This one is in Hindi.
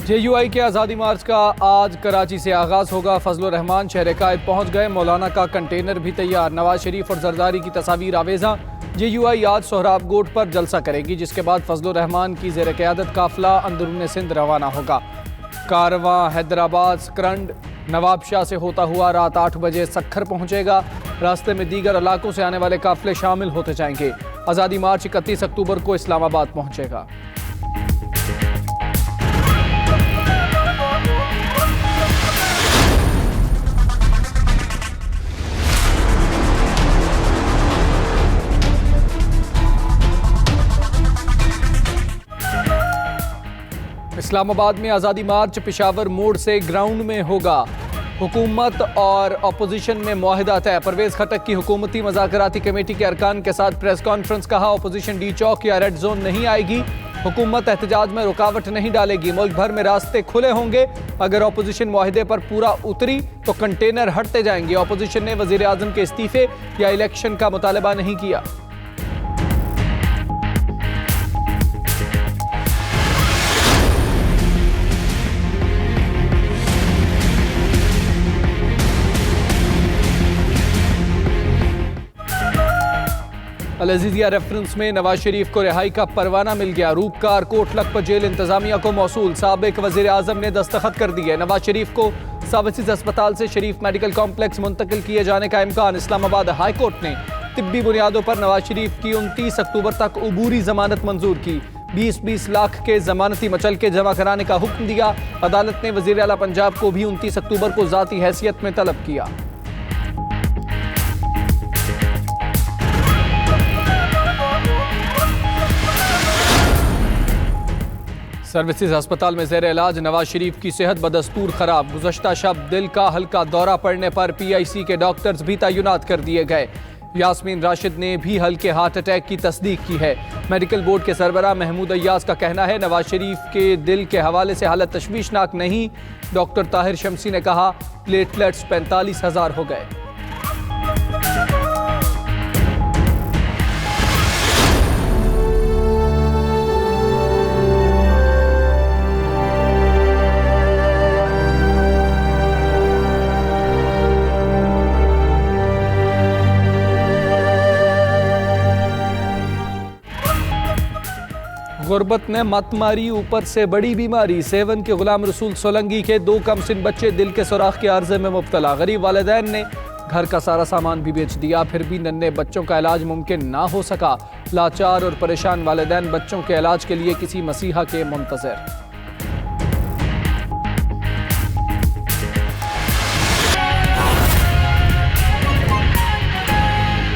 JUI के आज़ादी मार्च का आज कराची से आगाज़ होगा। फजलुर रहमान शहर कायद पहुँच गए। मौलाना का कंटेनर भी तैयार। नवाज शरीफ और जरदारी की तस्वीर आवेज़ा। JUI आज सोहराब गोट पर जलसा करेगी, जिसके बाद फजलुर रहमान की ज़ेर क़यादत काफिला अंदरून सिंध रवाना होगा। कारवां हैदराबाद स्करंड नवाबशाह से होता हुआ रात 8 बजे सक्खर पहुँचेगा। रास्ते में दीगर इलाकों से आने वाले काफिले शामिल होते जाएंगे। आज़ादी मार्च 31 अक्टूबर को इस्लामाबाद पहुँचेगा। इस्लामाबाद में आज़ादी मार्च पेशावर मोड़ से ग्राउंड में होगा। हुकूमत और अपोजिशन में मुआहिदा तय। परवेज खटक की हुकूमती मज़ाकराती कमेटी के अरकान के साथ प्रेस कॉन्फ्रेंस। कहा, अपोजिशन डी चौक या रेड जोन नहीं आएगी। हुकूमत एहतजाज में रुकावट नहीं डालेगी। मुल्क भर में रास्ते खुले होंगे। अगर अपोजिशन मुआहिदे पर पूरा उतरी तो कंटेनर हटते जाएंगे। अपोजिशन ने वज़ीर आज़म के इस्तीफे या इलेक्शन का मुतालबा नहीं किया। अल-अज़ीज़िया रेफरेंस में नवाज शरीफ को रिहाई का परवाना मिल गया। रूपकार कोट लखपत जेल इंतजामिया को मौसूल। साबिक वज़ीर आज़म ने दस्तखत कर दिए। नवाज शरीफ को साबिसिस अस्पताल से शरीफ मेडिकल कॉम्प्लेक्स मुंतकिल किए जाने का इम्कान। इस्लामाबाद हाई कोर्ट ने तिब्बी बुनियादों पर नवाज शरीफ की 29 अक्टूबर तक उबूरी जमानत मंजूर की। 20-20 लाख के जमानती मचल के जमा कराने का हुक्म दिया। अदालत ने वज़ीर आला पंजाब को भी 29 अक्टूबर को ज़ाती हैसियत में तलब किया। सर्विसेज अस्पताल में ज़ेर इलाज नवाज शरीफ की सेहत बदस्तूर खराब। गुज़श्ता शब दिल का हल्का दौरा पड़ने पर PIC के डॉक्टर्स भी तैनात कर दिए गए। यास्मीन राशिद ने भी हल्के हार्ट अटैक की तस्दीक की है। मेडिकल बोर्ड के सरबराह महमूद अय्याज का कहना है, नवाज शरीफ के दिल के हवाले से हालत तशवीशनाक नहीं। डॉक्टर ताहिर शमसी ने कहा, प्लेटलेट्स 45,000 हो गए। गुर्बत ने मत मारी ऊपर से बड़ी बीमारी। सेवन के गुलाम रसूल सोलंगी के 2 कमसिन बच्चे दिल के सुराख के आर्जे में मुब्तला। गरीब वालिदैन ने घर का सारा सामान भी बेच दिया, फिर भी नन्हे बच्चों का इलाज मुमकिन ना हो सका। लाचार और परेशान वालिदैन बच्चों के इलाज के लिए किसी मसीहा के मुंतज़िर।